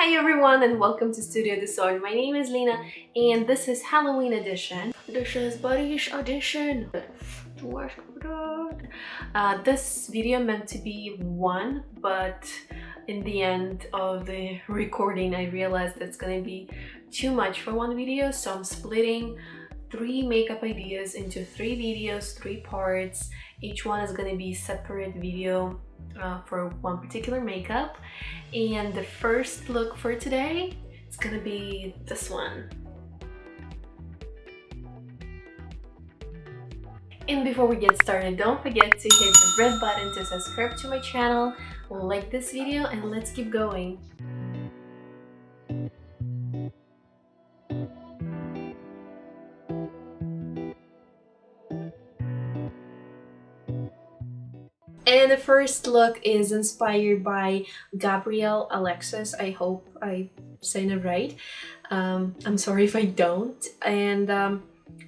Hi everyone and welcome to Studio Disorder. My name is Lena and this is Halloween edition. This is Buddy's edition. This video meant to be one, but in the end of the recording I realized it's gonna be too much for one video, so I'm splitting 3 makeup ideas into 3 videos, 3 parts. Each one is gonna be a separate video for one particular makeup, and the first look for today is gonna be this one. And before we get started, don't forget to hit the red button to subscribe to my channel, like this video, and let's keep going. And the first look is inspired by Gabriel Alexis. I hope I said it right. I'm sorry if I don't. And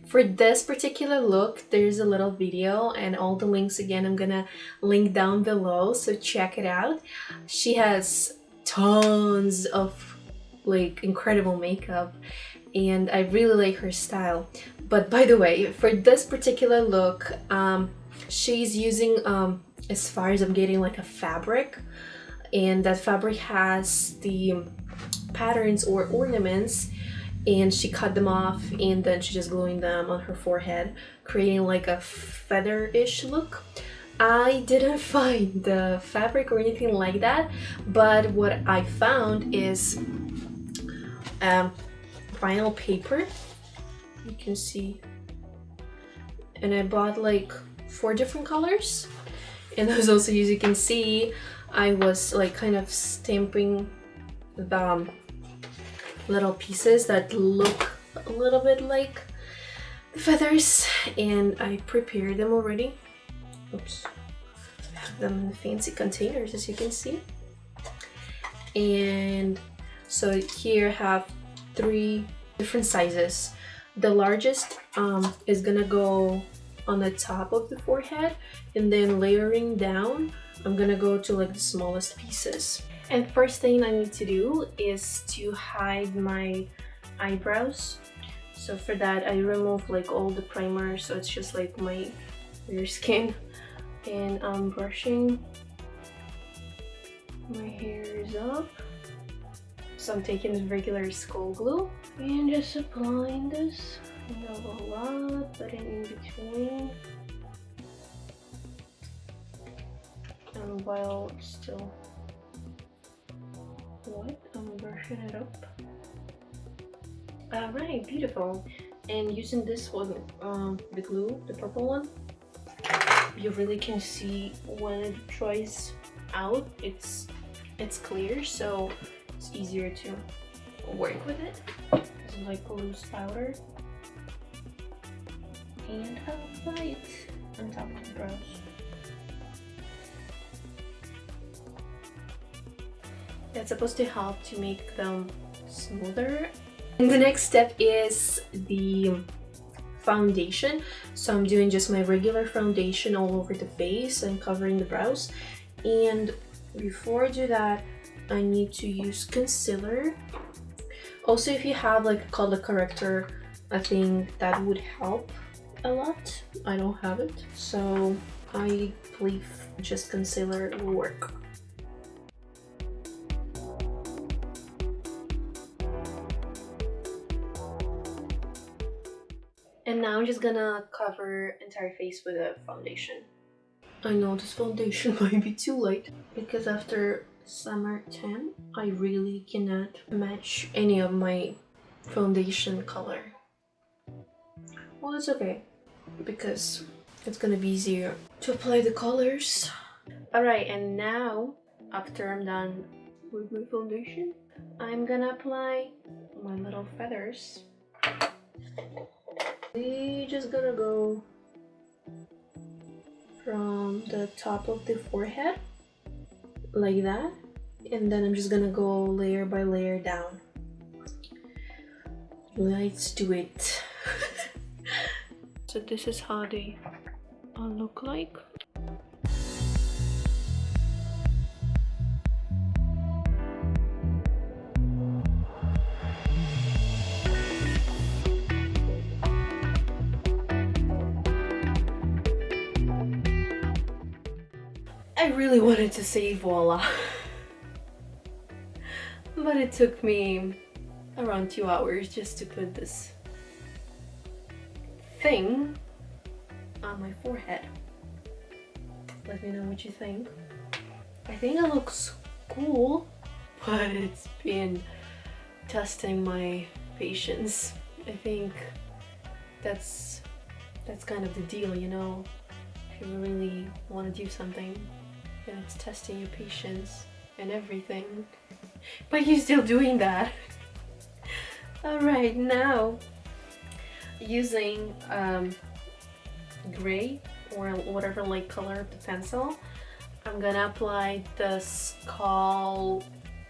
for this particular look, there's a little video, and all the links again I'm gonna link down below, so check it out. She has tons of like incredible makeup and I really like her style. But by the way, for this particular look, she's using as far as I'm getting, like a fabric, and that fabric has the patterns or ornaments, and she cut them off and then she's just gluing them on her forehead, creating like a feather-ish look. I didn't find the fabric or anything like that, but what I found is vinyl paper, you can see, and I bought like 4 different colors. And there's also, as you can see, I was like kind of stamping the little pieces that look a little bit like the feathers, and I prepared them already. Oops. I have them in fancy containers, as you can see. And so here I have 3 different sizes. The largest is gonna go on the top of the forehead, and then layering down I'm gonna go to like the smallest pieces. And first thing I need to do is to hide my eyebrows. So for that I remove like all the primer, so it's just like my rear skin, and I'm brushing my hairs up. So I'm taking the regular skull glue and just applying this. Not a lot, but in between, and while still wet, I'm brushing it up. Alright, beautiful. And using this one, the glue, the purple one, you really can see when it dries out, it's clear, so it's easier to work with it. It's like a loose powder. And I'll apply it on top of the brows. That's supposed to help to make them smoother. And the next step is the foundation. So I'm doing just my regular foundation all over the face and covering the brows. And before I do that, I need to use concealer. Also, if you have like a color corrector, I think that would help a lot. I don't have it, so I believe just concealer will work. And now I'm just gonna cover entire face with a foundation. I know this foundation might be too light because after summer 10 I really cannot match any of my foundation color. Well, it's okay, because it's gonna be easier to apply the colors. Alright, and now after I'm done with my foundation, I'm gonna apply my little feathers. We just gonna go from the top of the forehead like that, and then I'm just gonna go layer by layer down. Let's do it. So this is how they look like. I really wanted to say voila, but it took me around 2 hours just to put this thing on my forehead. Let me know what you think. I think it looks cool, but it's been testing my patience. I think that's kind of the deal, you know. If you really want to do something, then it's testing your patience and everything. But you're still doing that. Alright, now using gray or whatever like color of the pencil, I'm gonna apply the skull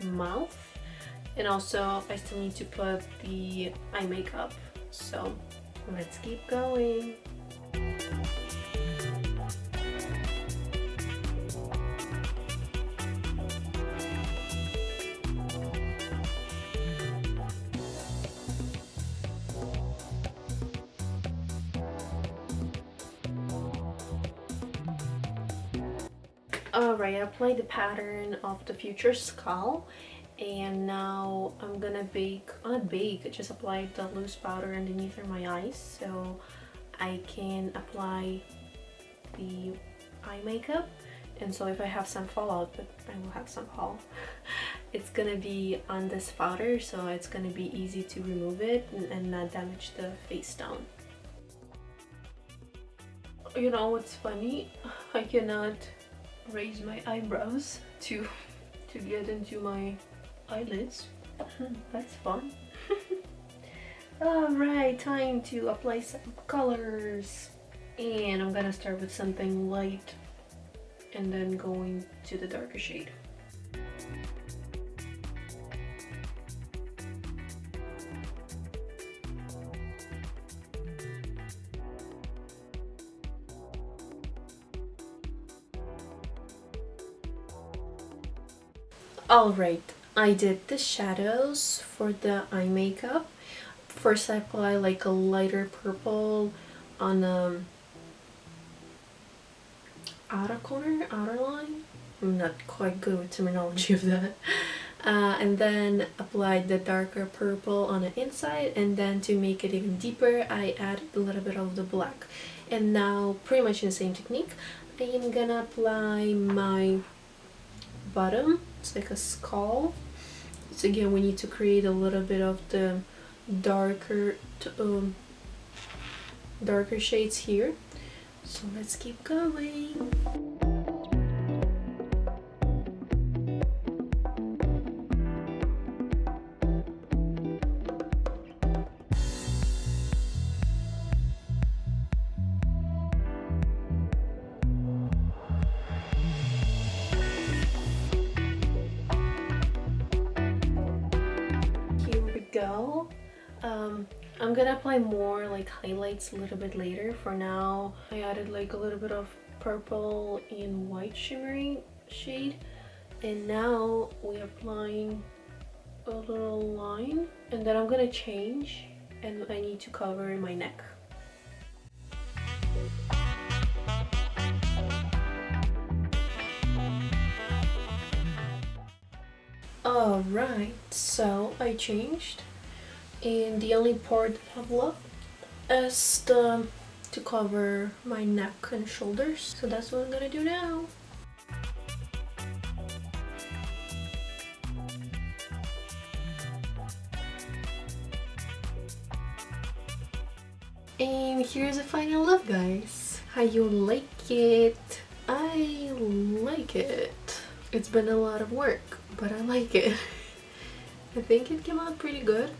mouth, and also I still need to put the eye makeup, so let's keep going. Alright, I applied the pattern of the future skull, and now I'm gonna I just applied the loose powder underneath my eyes so I can apply the eye makeup. And so if I have some fallout, but I will have some fall, it's gonna be on this powder, so it's gonna be easy to remove it and not damage the face down. You know what's funny? I cannot raise my eyebrows to get into my eyelids. That's fun. Alright, time to apply some colors, and I'm gonna start with something light and then going to the darker shade. Alright, I did the shadows for the eye makeup. First I apply like a lighter purple on the outer line. I'm not quite good with terminology of that. And then applied the darker purple on the inside, and then to make it even deeper I added a little bit of the black. And now, pretty much in the same technique, I am gonna apply my bottom. It's like a skull. So again, we need to create a little bit of the darker shades here. So let's keep going. Go. I'm gonna apply more like highlights a little bit later. For now I added like a little bit of purple and white shimmering shade, and now we're applying a little line, and then I'm gonna change and I need to cover my neck. Alright, so I changed, and the only part I've left is to cover my neck and shoulders. So that's what I'm gonna do now. And here's the final look, guys. How you like it? I like it. It's been a lot of work, but I like it. I think it came out pretty good.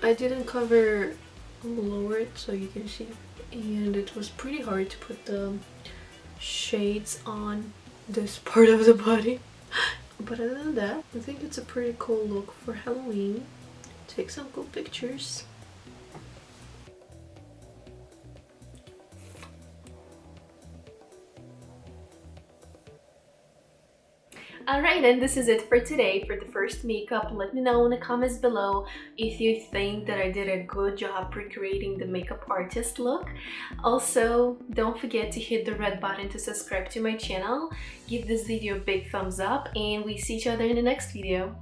I didn't cover lower so you can see, and it was pretty hard to put the shades on this part of the body. But other than that, I think it's a pretty cool look for Halloween. Take some cool pictures. Alright, and this is it for today for the first makeup. Let me know in the comments below if you think that I did a good job recreating the makeup artist look. Also, don't forget to hit the red button to subscribe to my channel. Give this video a big thumbs up, and we see each other in the next video.